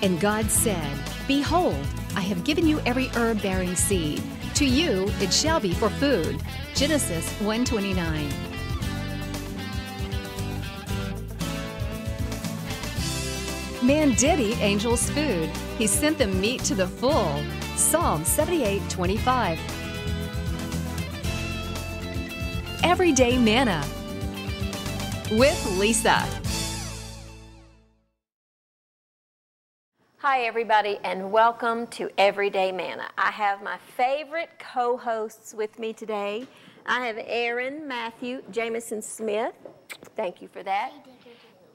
And God said, Behold, I have given you every herb-bearing seed. To you it shall be for food. Genesis 1:29. Man did eat angels' food. He sent them meat to the full. Psalm 78:25. Everyday Manna with Lisa. Hi everybody, and welcome to Everyday Manna. I have my favorite co-hosts with me today. I have Aaron Matthew Jameson Smith. Thank you for that.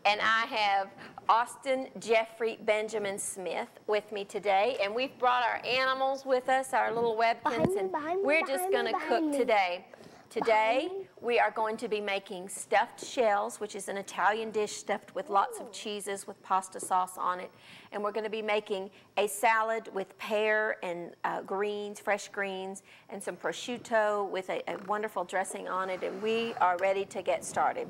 And I have Austin Jeffrey Benjamin Smith with me today. And we've brought our animals with us, our little webkins, and we're just going to cook today. Today, we are going to be making stuffed shells, which is an Italian dish stuffed with lots of cheeses with pasta sauce on it. And we're going to be making a salad with pear and greens, fresh greens, and some prosciutto with a wonderful dressing on it. And we are ready to get started.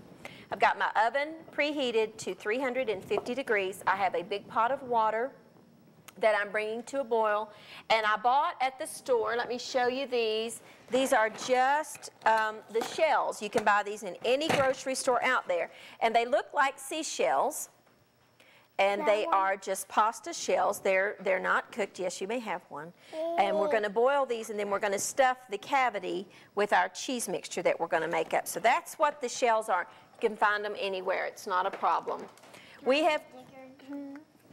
I've got my oven preheated to 350 degrees. I have a big pot of water that I'm bringing to a boil, and I bought at the store, let me show you these. These are just the shells. You can buy these in any grocery store out there, and they look like seashells, and they are just pasta shells. They're not cooked. Yes, you may have one. And we're going to boil these, and then we're going to stuff the cavity with our cheese mixture that we're going to make up. So that's what the shells are. You can find them anywhere. It's not a problem. We have...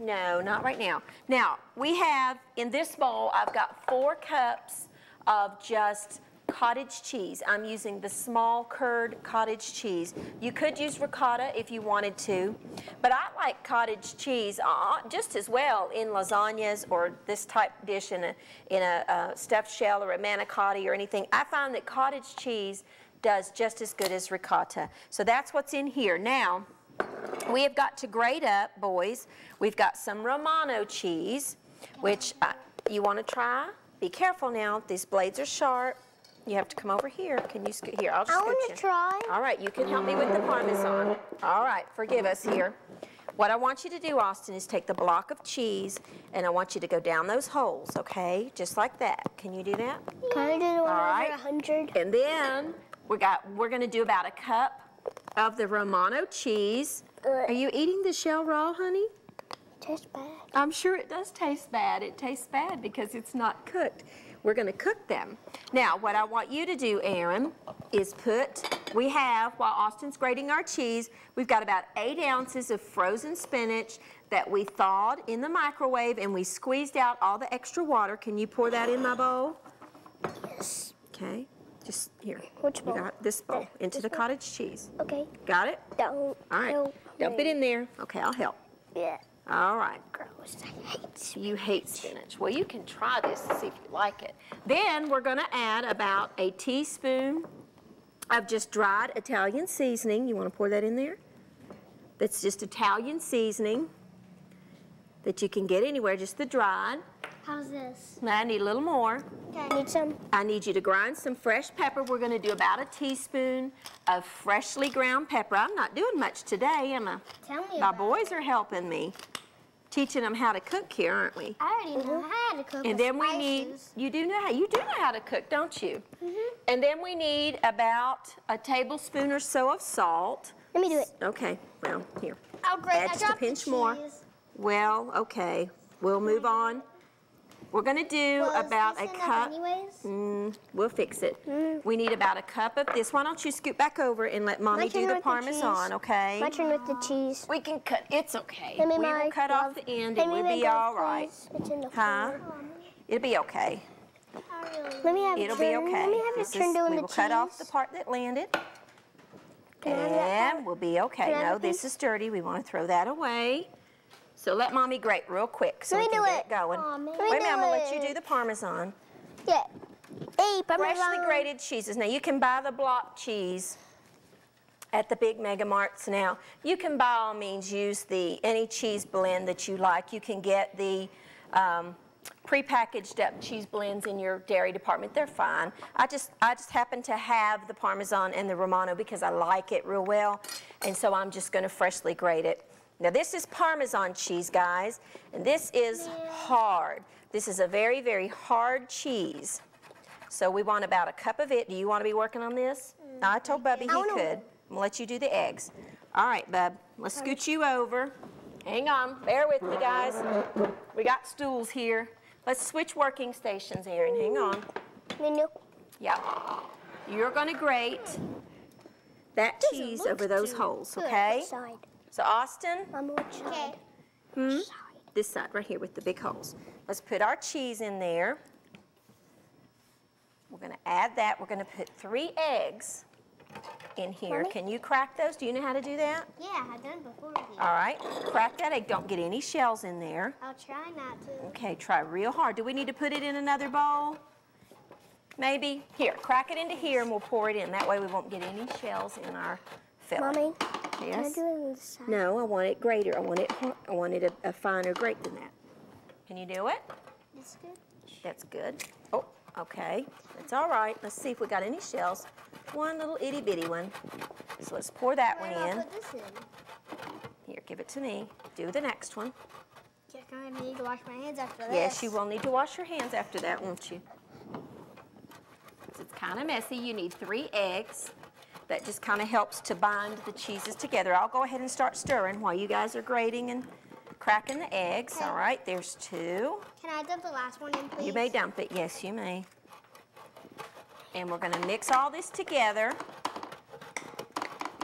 No, not right now. Now, we have, in this bowl, I've got 4 cups of just cottage cheese. I'm using the small curd cottage cheese. You could use ricotta if you wanted to, but I like cottage cheese just as well in lasagnas or this type dish in a stuffed shell or a manicotti or anything. I find that cottage cheese does just as good as ricotta. So that's what's in here. Now, we have got to grate up, boys. We've got some Romano cheese, which you want to try. Be careful now. These blades are sharp. You have to come over here. Can you scoot here? I'll just scoot you. I want to try. All right, you can help me with the Parmesan. All right, forgive us here. What I want you to do, Austin, is take the block of cheese, and I want you to go down those holes, okay? Just like that. Can you do that? Can I do the one All right. over 100? And then we're going to do about a cup of the Romano cheese. Are you eating the shell raw, honey? Tastes bad. I'm sure it does taste bad. It tastes bad because it's not cooked. We're going to cook them. Now, what I want you to do, Aaron, is we have, while Austin's grating our cheese, we've got about 8 ounces of frozen spinach that we thawed in the microwave, and we squeezed out all the extra water. Can you pour that in my bowl? Yes. Okay. Just here. Which bowl? You got this bowl into the cottage cheese. Okay. Got it? Don't. All right. Dump it in there. Okay, I'll help. Yeah. All right. Gross. I hate spinach. You hate spinach. Well, you can try this and see if you like it. Then we're going to add about a teaspoon of just dried Italian seasoning. You want to pour that in there? That's just Italian seasoning that you can get anywhere, just the dried. How's this? Now I need a little more. Okay. I need some. I need you to grind some fresh pepper. We're going to do about a teaspoon of freshly ground pepper. I'm not doing much today, am I? Tell me My about boys are helping me, teaching them how to cook here, aren't we? I already know how to cook. And then we need, you do know how to cook, don't you? And then we need about a tablespoon or so of salt. Let me do it. Okay, well, here. Oh, great. Add just a pinch more. Well, okay, we'll move on. We're going to do about a cup. We'll fix it. We need about a cup of this. Why don't you scoot back over and let Mommy do the Parmesan, okay? My turn with the cheese. We can cut. It's okay. We will cut off the end and we'll be all right. It's in the Huh? It'll be okay. Let me have It'll a be turn. okay. Let me have a turn doing we the will cheese. cut off the part that landed. And we'll be okay. No, this is dirty. We want to throw that away. So let Mommy grate real quick so we can get it going. Wait a minute, I'm going to let you do the Parmesan. Yeah. Hey, Parmesan. Freshly grated cheeses. Now, you can buy the block cheese at the big mega marts now. You can by all means use any cheese blend that you like. You can get the prepackaged up cheese blends in your dairy department. They're fine. I just happen to have the Parmesan and the Romano because I like it real well, and so I'm just going to freshly grate it. Now this is Parmesan cheese, guys, and this is hard. This is a very, very hard cheese. So we want about a cup of it. Do you want to be working on this? I told Bubby he could. I'm gonna let you do the eggs. All right, Bub, let's scoot you over. Hang on, bear with me, guys. We got stools here. Let's switch working stations, Aaron. Hang on. Yeah. You're gonna grate that cheese over those holes, okay? So Austin, this side right here with the big holes. Let's put our cheese in there. We're gonna add that. We're gonna put 3 eggs in here. Can you crack those? Do you know how to do that? Yeah, I've done it before. All right, crack that egg. Don't get any shells in there. I'll try not to. Okay, try real hard. Do we need to put it in another bowl? Maybe? Here, crack it into here and we'll pour it in. That way we won't get any shells in our filling. Mommy, yes? can I do it on the side? No, I want it grater. I want it a finer grate than that. Can you do it? This good? That's good. Oh, okay. That's all right. Let's see if we got any shells. One little itty bitty one. So let's pour that one in. Put this in. Here, give it to me. Do the next one. Yeah, I need to wash my hands after this. Yes, you will need to wash your hands after that, won't you? It's kind of messy. You need 3 eggs. That just kind of helps to bind the cheeses together. I'll go ahead and start stirring while you guys are grating and cracking the eggs. Okay. All right, there's 2. Can I dump the last one in, please? You may dump it. Yes, you may. And we're going to mix all this together.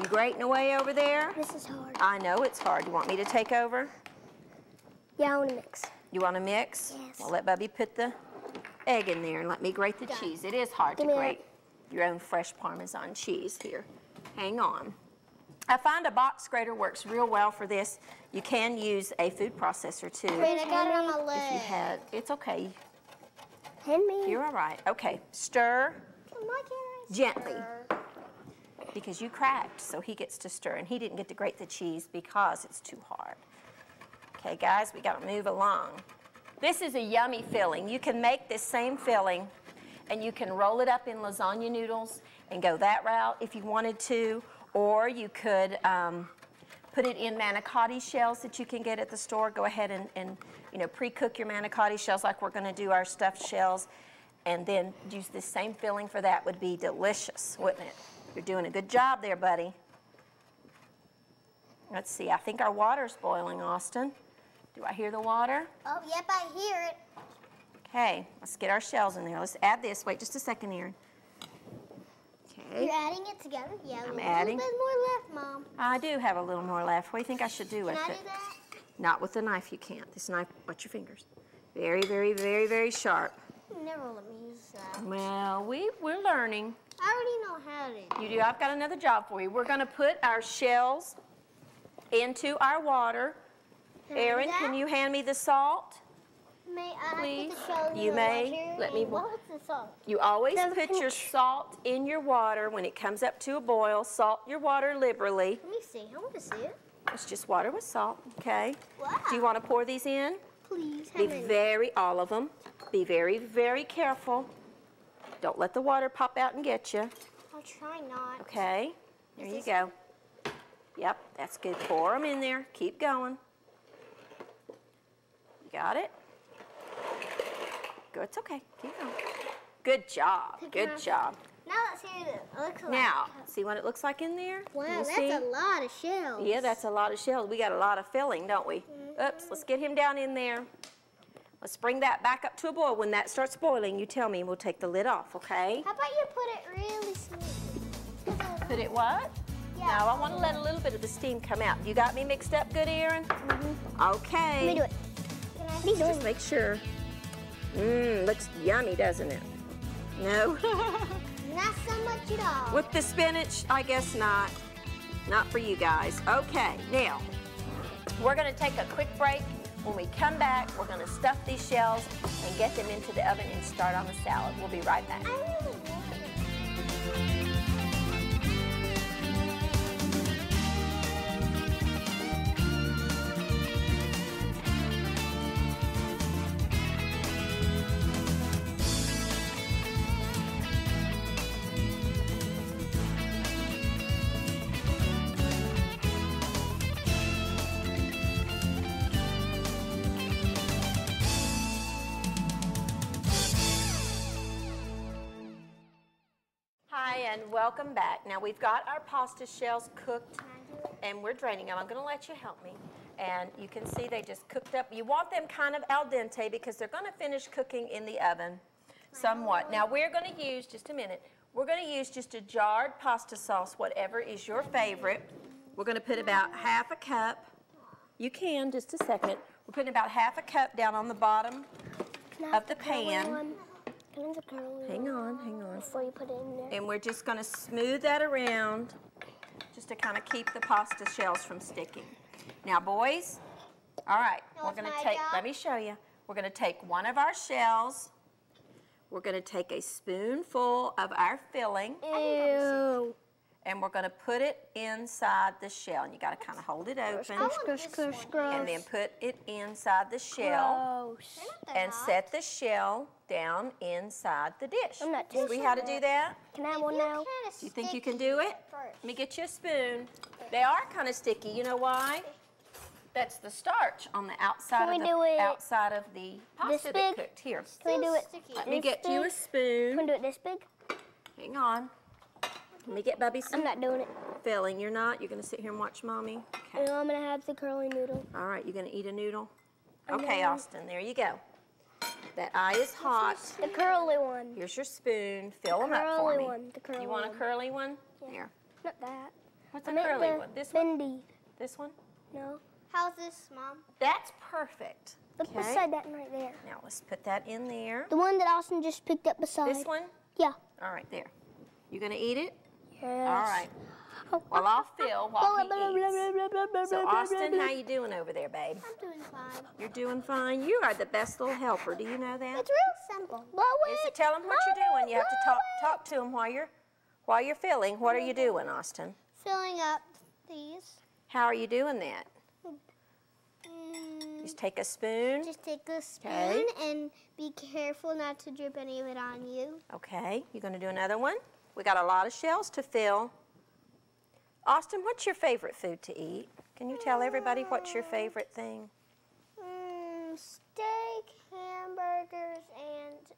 You grating away over there? This is hard. I know it's hard. You want me to take over? Yeah, I want to mix. You want to mix? Yes. Well, let Bubby put the egg in there and let me grate the cheese. It is hard to grate your own fresh Parmesan cheese here. Hang on. I find a box grater works real well for this. You can use a food processor too. Wait, I got it on my leg. If you had, it's okay. Hand me. You're all right. Okay, stir Why can't I gently stir? because you cracked, so he gets to stir, and he didn't get to grate the cheese because it's too hard. Okay, guys, we got to move along. This is a yummy filling. You can make this same filling and you can roll it up in lasagna noodles and go that route if you wanted to, or you could put it in manicotti shells that you can get at the store. Go ahead and you know, pre-cook your manicotti shells like we're going to do our stuffed shells, and then use the same filling for that. Would be delicious, wouldn't it? You're doing a good job there, buddy. Let's see, I think our water's boiling, Austin. Do I hear the water? Oh, yep, I hear it. Okay, let's get our shells in there. Let's add this. Wait just a second, Aaron. Okay. You're adding it together? Yeah, I'm a adding. little bit more left, Mom. I do have a little more left. What do you think I should do with Can I it? do that? Not with the knife, you can't. This knife, watch your fingers. Very, very, very, very sharp. You never let me use that. Well, we're learning. I already know how to. You do. I've got another job for you. We're going to put our shells into our water. Can I do Aaron, that? can you hand me the salt? May I Please? put the shells in You the may. water? Let me- What's the salt? You always The put your pink. salt in your water when it comes up to a boil. Salt your water liberally. Let me see. I want to see it. It's just water with salt, okay? Wow. Do you want to pour these in? Please. Be all of them. Be very, very careful. Don't let the water pop out and get you. I'll try not. Okay, there you go. Yep, that's good. Pour them in there. Keep going. You got it? Good, it's okay. Keep going. Good job. Good job. Now let's see what it looks like. Now, see what it looks like in there? Wow, Can you that's see? a lot of shells. Yeah, that's a lot of shells. We got a lot of filling, don't we? Oops, let's get him down in there. Let's bring that back up to a boil. When that starts boiling, you tell me and we'll take the lid off, okay? How about you put it really smooth? Put it what? Yeah. No, I want to let a little bit of the steam come out. You got me mixed up good, Aaron? Okay. Let me do it. Can I be Just make sure. Looks yummy, doesn't it? No? Not so much at all. With the spinach, I guess not. Not for you guys. Okay, now, we're going to take a quick break. When we come back, we're going to stuff these shells and get them into the oven and start on the salad. We'll be right back. I really want it. And welcome back. Now we've got our pasta shells cooked and we're draining them. I'm going to let you help me. And you can see they just cooked up. You want them kind of al dente because they're going to finish cooking in the oven somewhat. Now we're going to use, just a minute, we're going to use just a jarred pasta sauce, whatever is your favorite. We're going to put about half a cup. You can, just a second. We're putting about half a cup down on the bottom of the pan. Hang on, hang on. Before you put it in there. And we're just going to smooth that around just to kind of keep the pasta shells from sticking. Now, boys, all right, we're going to take, let me show you. We're going to take one of our shells. We're going to take a spoonful of our filling. Ew. And we're going to put it inside the shell. And you got to kind of hold it open. And then put it inside the shell. And set the shell down inside the dish. I'm not See how to do that? Can I have one now? Do you think you can do it? Let me get you a spoon. They are kind of sticky. You know why? That's the starch on the outside outside of the pasta that cooked. Here. Can we do it? Let me get you a spoon. Can we do it this big? Hang on. Let me get Bubby some I'm not doing it. filling. You're not? You're going to sit here and watch Mommy? Okay. No, I'm going to have the curly noodle. All right, you're going to eat a noodle? Okay, Austin, there you go. That eye is hot. The curly one. Here's your spoon. Fill them up for me. The curly one. You want a curly one? Yeah. Here. Not that. What's a curly one? This one? Bendy. This one? No. How's this, Mom? That's perfect. Look beside that one right there. Now let's put that in there. The one that Austin just picked up beside. This one? Yeah. All right, there. You going to eat it? Yes. All right. Well, I'll fill while he eats. So, Austin, how you doing over there, babe? I'm doing fine. You're doing fine. You are the best little helper. Do you know that? It's real simple. Is it? Tell them what you're doing. You have to talk to them while you're filling. What are you doing, Austin? Filling up these. How are you doing that? Just take a spoon. Just take a spoon and be careful not to drip any of it on you. Okay. You going to do another one? We got a lot of shells to fill. Austin, what's your favorite food to eat? Can you tell everybody what's your favorite thing? Steak, hamburgers, and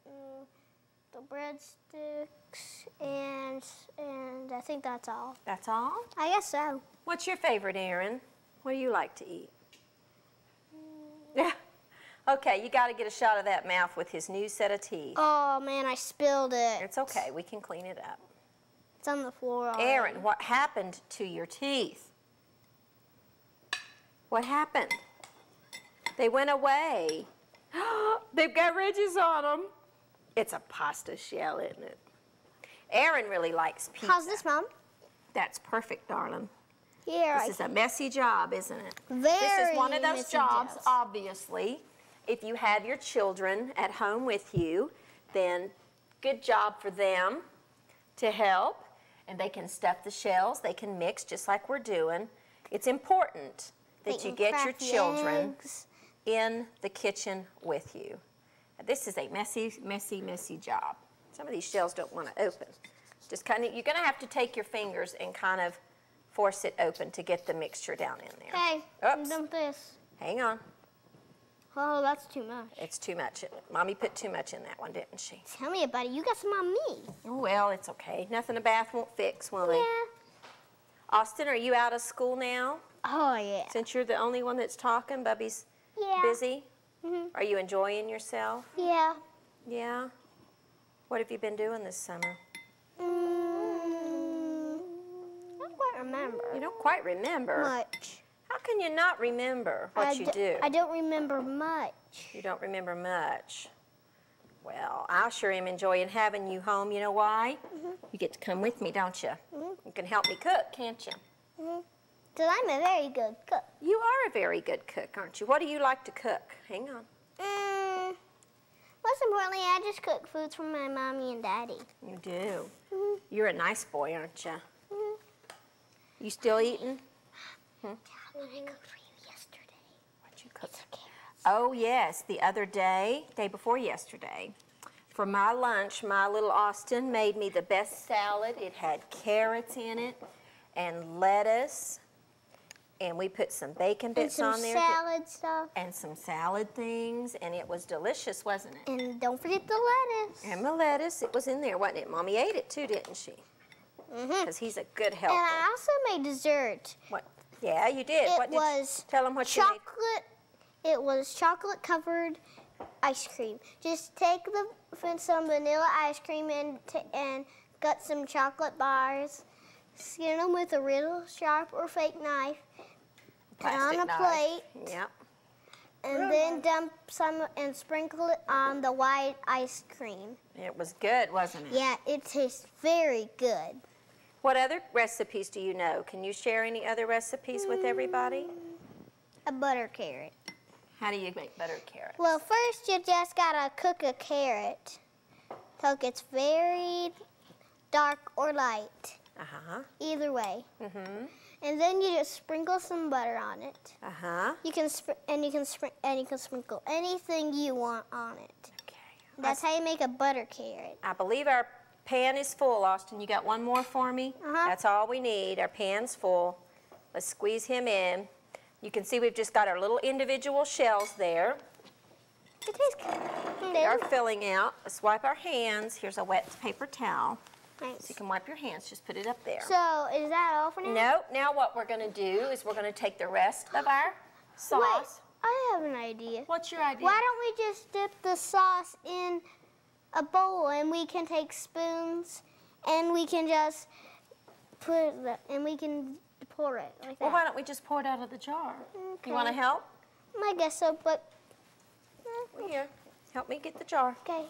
the breadsticks, and I think that's all. That's all? I guess so. What's your favorite, Aaron? What do you like to eat? Yeah. Okay, you got to get a shot of that mouth with his new set of teeth. Oh man, I spilled it. It's okay. We can clean it up. It's on the floor already. Aaron, what happened to your teeth? What happened? They went away. They've got ridges on them. It's a pasta shell, isn't it? Aaron really likes pizza. How's this, Mom? That's perfect, darling. Yeah. This is a messy job, isn't it? Very This is one of those messy jobs, obviously. If you have your children at home with you, then good job for them to help. And they can stuff the shells. They can mix just like we're doing. It's important that you get your children in the kitchen with you. This is a messy, messy, messy job. Some of these shells don't want to open. Just kind of, you're going to have to take your fingers and kind of force it open to get the mixture down in there. Okay, I'm Oops. done with this. Hang on. Oh, that's too much. It's too much. Mommy put too much in that one, didn't she? Tell me about it. You got some on me. Oh, well, it's okay. Nothing a bath won't fix, will Yeah. it? Austin, are you out of school now? Oh, yeah. Since you're the only one that's talking, Bubby's Yeah. busy? Mhm. Are you enjoying yourself? Yeah. Yeah? What have you been doing this summer? I don't quite remember. You don't quite remember. Much. How can you not remember what you do? I don't remember much. You don't remember much. Well, I sure am enjoying having you home. You know why? You get to come with me, don't you? You can help me cook, can't you? Because I'm a very good cook. You are a very good cook, aren't you? What do you like to cook? Hang on. Most importantly, I just cook foods for my mommy and daddy. You do. You're a nice boy, aren't you? You still eating? What I cooked for you yesterday. What'd you cook? Oh, yes, the other day, day before yesterday. For my lunch, my little Austin made me the best salad. It had carrots in it and lettuce. And we put some bacon bits on there. And some salad stuff. And some salad things. And it was delicious, wasn't it? And don't forget the lettuce. And the lettuce. It was in there, wasn't it? Mommy ate it too, didn't she? because he's a good helper. And I also made dessert. What? Yeah, you did. Tell them what you made. It was chocolate covered ice cream. Just take some vanilla ice cream and cut some chocolate bars, skin them with a real sharp or fake knife, put on a plate. Yep. And then dump some and sprinkle it on the white ice cream. It was good, wasn't it? Yeah, it tastes very good. What other recipes do you know? Can you share any other recipes with everybody? A butter carrot. How do you make buttered carrots? Well, first you just gotta cook a carrot till it gets very dark or light. Either way. And then you just sprinkle some butter on it. You can sprinkle anything you want on it. Okay. That's how you make a butter carrot. I believe our pan is full, Austin. You got one more for me? That's all we need. Our pan's full. Let's squeeze him in. You can see we've just got our little individual shells there. It tastes good. They are filling out. Let's wipe our hands. Here's a wet paper towel. Nice. So you can wipe your hands. Just put it up there. So, is that all for now? No. Now what we're going to do is we're going to take the rest of our sauce. Wait, I have an idea. What's your idea? Why don't we just dip the sauce in a bowl and we can take spoons and we can just put it and we can pour it like that. Well, why don't we just pour it out of the jar? Okay. You want to help? I guess so, but... Here, help me get the jar. Okay.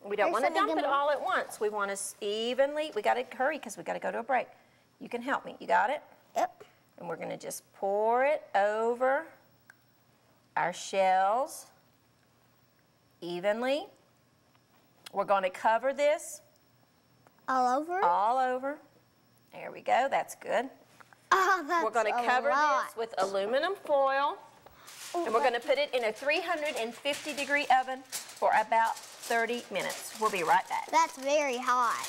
We don't want to dump it all at once. We want to evenly, we got to hurry because we got to go to a break. You can help me. You got it? Yep. And we're going to just pour it over our shells evenly. We're going to cover this. All over? All over. There we go. That's good. Oh, that's We're going to cover this with aluminum foil. And we're going to put it in a 350-degree oven for about 30 minutes. We'll be right back. That's very hot.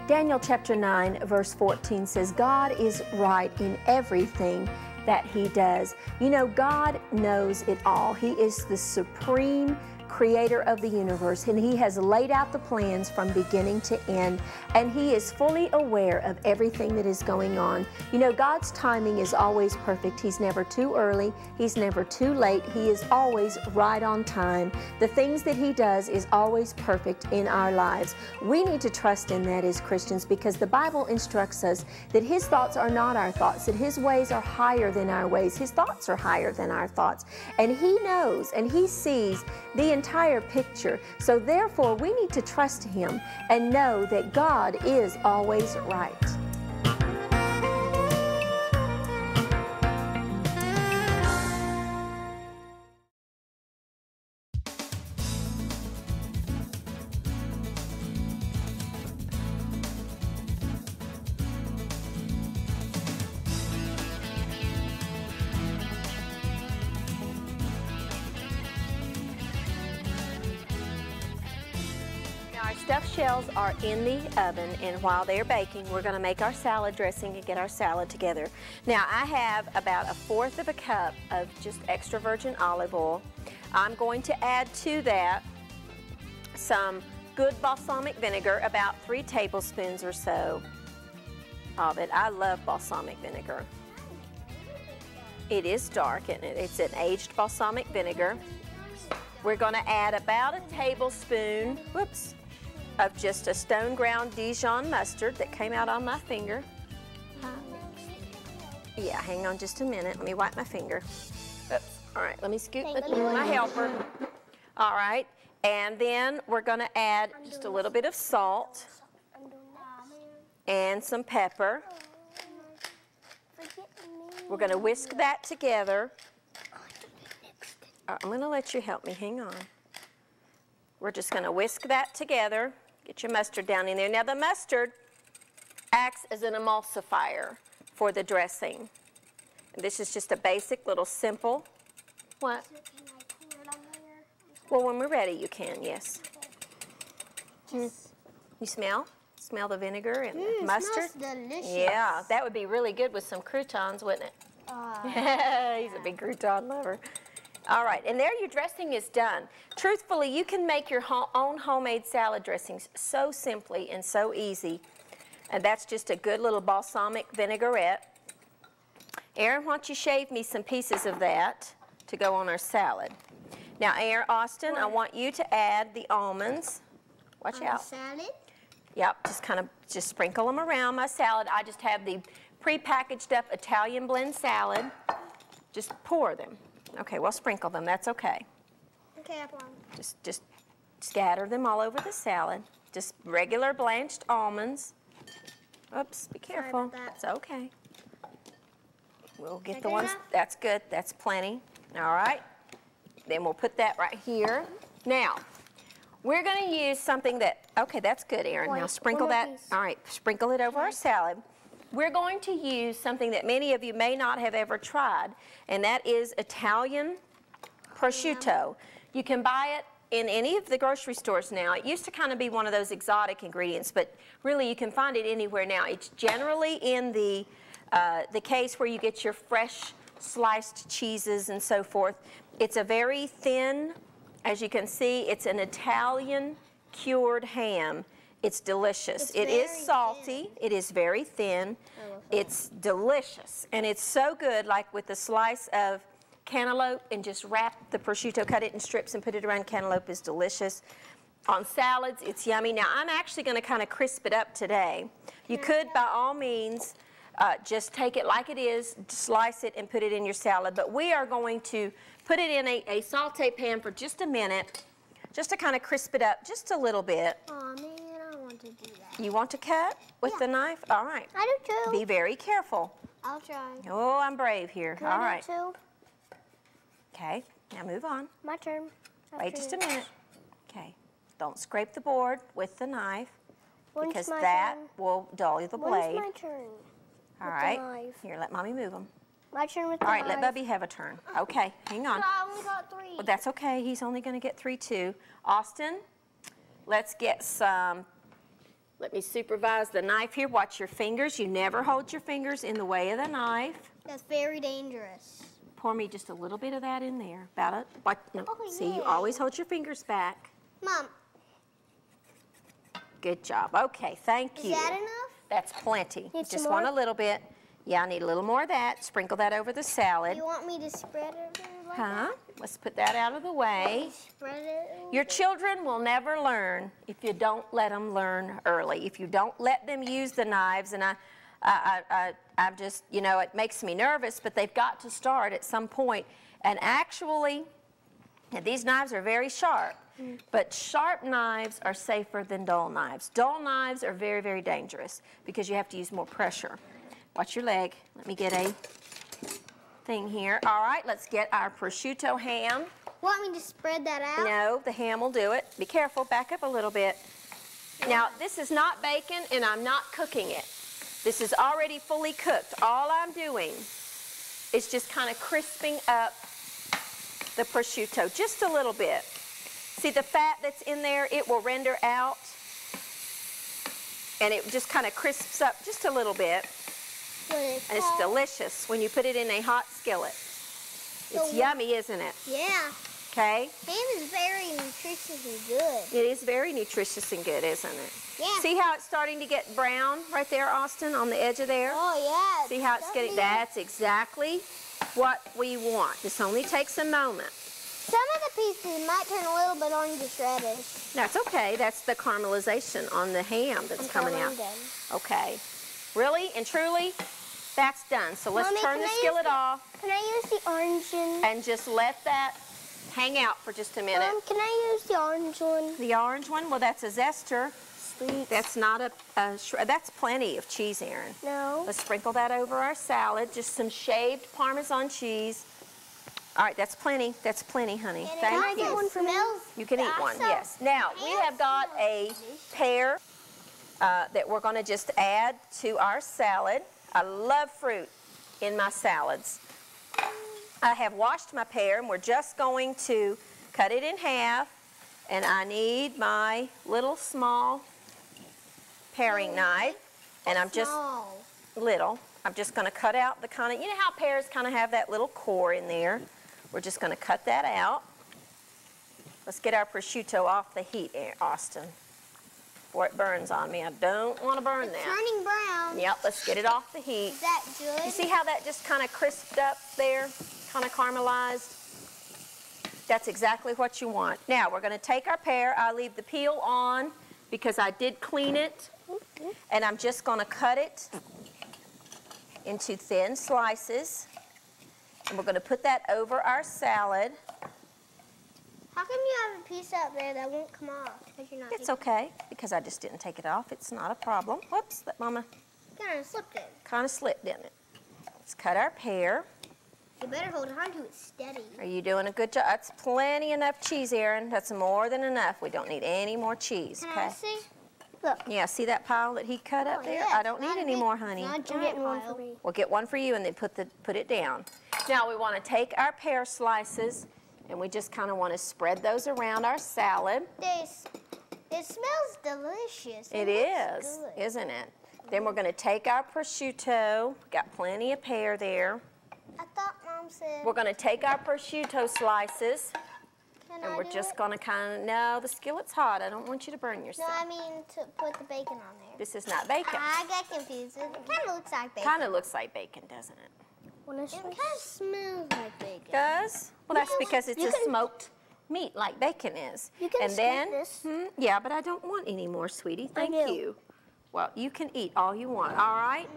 Daniel chapter 9, verse 14 says, God is right in everything that he does. You know, God knows it all. He is the supreme creator of the universe, and he has laid out the plans from beginning to end, and he is fully aware of everything that is going on. You know, God's timing is always perfect. He's never too early. He's never too late. He is always right on time. The things that he does is always perfect in our lives. We need to trust in that as Christians, because the Bible instructs us that his thoughts are not our thoughts, that his ways are higher than our ways. His thoughts are higher than our thoughts. And he knows and he sees the entire picture. So therefore, we need to trust him and know that God is always right. Our stuffed shells are in the oven, and while they're baking, we're going to make our salad dressing and get our salad together. Now, I have about 1/4 of a cup of just extra virgin olive oil. I'm going to add to that some good balsamic vinegar, about 3 tablespoons or so of it. I love balsamic vinegar. It is dark, and it's an aged balsamic vinegar. We're going to add about a tablespoon, of just a stone ground Dijon mustard that came out on my finger. Yeah, hang on just a minute. Let me wipe my finger. Oops. All right, let me scoop my helper. All right, and then we're going to add just a little bit of salt and some pepper. We're going to whisk that together. I'm going to let you help me. Hang on. We're just going to whisk that together. Get your mustard down in there. Now, the mustard acts as an emulsifier for the dressing. And this is just a basic little simple. What? So can I pour it on there? Well, when we're ready, you can, yes. You smell? Smell the vinegar and the mustard? It smells delicious. Yeah, that would be really good with some croutons, wouldn't it? He's a big crouton lover. All right, and there your dressing is done. Truthfully, you can make your own homemade salad dressings so simply and so easy. And that's just a good little balsamic vinaigrette. Aaron, why don't you shave me some pieces of that to go on our salad. Now, Austin, I want you to add the almonds. Watch out. Salad? Yep, just sprinkle them around my salad. I just have the pre-packaged up Italian blend salad. Just pour them. Okay, well, sprinkle them. That's okay. Okay, I want. Just scatter them all over the salad. Just regular blanched almonds. Oops, be careful. Sorry about that. It's okay. We'll get Is the that ones. enough? That's good. That's plenty. All right. Then we'll put that right here. Now, we're going to use something that, okay, that's good, Aaron. Now Wait, sprinkle one more that. piece. All right, sprinkle it over our salad. We're going to use something that many of you may not have ever tried, and that is Italian prosciutto. You can buy it in any of the grocery stores now. It used to kind of be one of those exotic ingredients, but really you can find it anywhere now. It's generally in the case where you get your fresh sliced cheeses and so forth. It's a very thin, as you can see, it's an Italian cured ham. It's delicious. It is salty. It is very thin. It's delicious. And it's so good, like with a slice of cantaloupe and just wrap the prosciutto, cut it in strips and put it around cantaloupe is delicious. On salads, it's yummy. Now, I'm actually going to kind of crisp it up today. You could, by all means, just take it like it is, slice it, and put it in your salad. But we are going to put it in a saute pan for just a minute, just to kind of crisp it up just a little bit. Oh, man, I don't want to do that. You want to cut with the knife? All right. I do too. Be very careful. I'll try. Oh, I'm brave here. Can All I right. do it too? Okay, now move on. My turn. Wait just a minute. Okay, don't scrape the board with the knife When's because my that turn? will dull the blade. When's my turn? All with right, the knife? here, let Mommy move them. My turn with All the right, let knife. Bubby have a turn. Okay, hang on. But I only got 3. Well, that's okay. He's only going to get 3 too. Austin, let's get some. Let me supervise the knife here. Watch your fingers. You never hold your fingers in the way of the knife. That's very dangerous. Pour me just a little bit of that in there. About it. What? No. Oh, See, you yeah. always hold your fingers back. Mom, Good job. Okay, thank you. is that enough? That's plenty. Need Just some want more? a little bit. Yeah, I need a little more of that. Sprinkle that over the salad. You want me to spread it like Huh? Let's put that out of the way. that? Spread it. Your children will never learn if you don't let them learn early. If you don't let them use the knives, and I'm just, you know, it makes me nervous, but they've got to start at some point. And actually, these knives are very sharp, but sharp knives are safer than dull knives. Dull knives are very, very dangerous because you have to use more pressure. Watch your leg. Let me get a thing here. All right, let's get our prosciutto ham. Want me to spread that out? No, the ham will do it. Be careful, back up a little bit. Now, this is not bacon, and I'm not cooking it. This is already fully cooked. All I'm doing is just kind of crisping up the prosciutto just a little bit. See the fat that's in there? It will render out, and it just kind of crisps up just a little bit. And it's delicious when you put it in a hot skillet. It's yummy, isn't it? Yeah. Okay? Ham is very nutritious and good. It is very nutritious and good, isn't it? Yeah. See how it's starting to get brown right there, Austin, on the edge of there? Oh, yeah. See how it's getting, that's exactly what we want. This only takes a moment. Some of the pieces might turn a little bit orange reddish. That's okay. That's the caramelization on the ham that's coming out. Okay. Really and truly, that's done. So let's Mommy, turn the skillet off Can I use the orange one? and just let that hang out for just a minute. Mom, can I use the orange one? The orange one, well, that's a zester. Sweet. That's not that's plenty of cheese, Aaron. No. Let's sprinkle that over our salad. Just some shaved Parmesan cheese. All right, that's plenty. That's plenty, honey. And Thank it you. also one for me? smells You can eat one, awesome. yes. Now, we have got a pear that we're going to just add to our salad. I love fruit in my salads. I have washed my pear, and we're just going to cut it in half. And I need my little small paring knife. And I'm just Small. little. I'm just going to cut out the kind of, you know how pears kind of have that little core in there? We're just going to cut that out. Let's get our prosciutto off the heat, Austin, before it burns on me. I don't want to burn that. Turning brown. Yep, let's get it off the heat. Is that good? You see how that just kind of crisped up there, kind of caramelized? That's exactly what you want. Now, we're going to take our pear. I leave the peel on because I did clean it, and I'm just going to cut it into thin slices, and we're going to put that over our salad. How come you have a piece up there that won't come off? It's okay, because I just didn't take it off. It's not a problem. Whoops, let Mama. Kind of slipped it. Kind of slipped, didn't it? Let's cut our pear. You better hold on to it steady. Are you doing a good job? That's plenty enough cheese, Erin. That's more than enough. We don't need any more cheese, Can okay? I see? Look. Yeah, see that pile that he cut up there? Yeah, I don't need any more, honey. I'm getting one for me. We'll get one for you and then put it down. Now we want to take our pear slices and we just kind of want to spread those around our salad. It smells delicious. It is, isn't it? Then we're going to take our prosciutto. Got plenty of pear there. I thought Mom said. We're going to take our prosciutto slices. Can And I we're do just it? going to kind of, no, the skillet's hot. I don't want you to burn No, yourself. I mean to put the bacon on there. This is not bacon. I got confused. It kind of looks like bacon. Kind of looks like bacon, doesn't it? It kind of smells like bacon. Does? Well, that's because it's you a can- smoked meat like bacon is. You can and then, scoop this. yeah, but I don't want any more, sweetie. Thank do. you. Well, you can eat all you want, all right?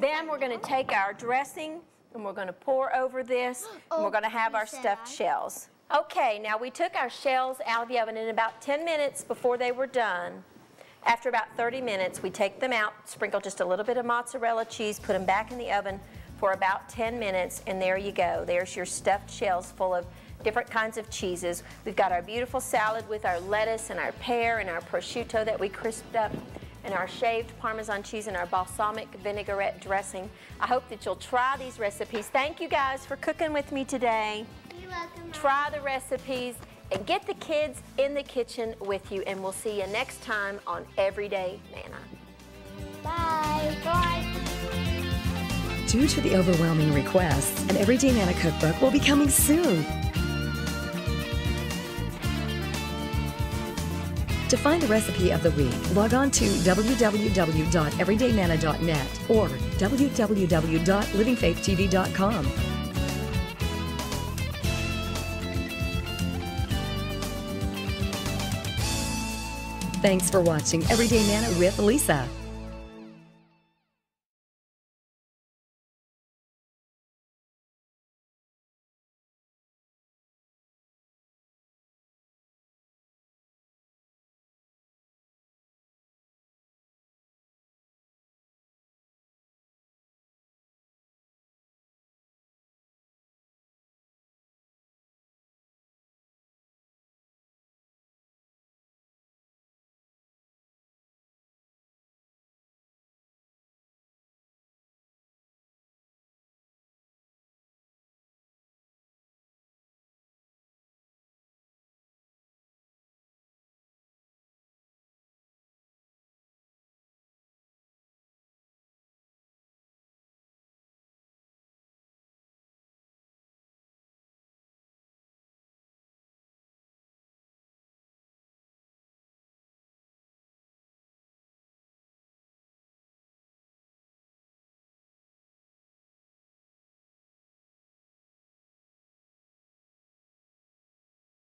Then we're going to take our dressing and we're going to pour over this and we're going to have our stuffed shells. Okay, now we took our shells out of the oven in about 10 minutes before they were done. After about 30 minutes, we take them out, sprinkle just a little bit of mozzarella cheese, put them back in the oven for about 10 minutes, and there you go. There's your stuffed shells full of different kinds of cheeses. We've got our beautiful salad with our lettuce and our pear and our prosciutto that we crisped up, and our shaved Parmesan cheese and our balsamic vinaigrette dressing. I hope that you'll try these recipes. Thank you guys for cooking with me today. You're welcome, Mom. Try the recipes and get the kids in the kitchen with you, and we'll see you next time on Everyday Manna. Bye. Bye. Due to the overwhelming requests, an Everyday Manna cookbook will be coming soon. To find the recipe of the week, log on to www.everydaymanna.net or www.livingfaithtv.com. Thanks for watching Everyday Manna with Lisa.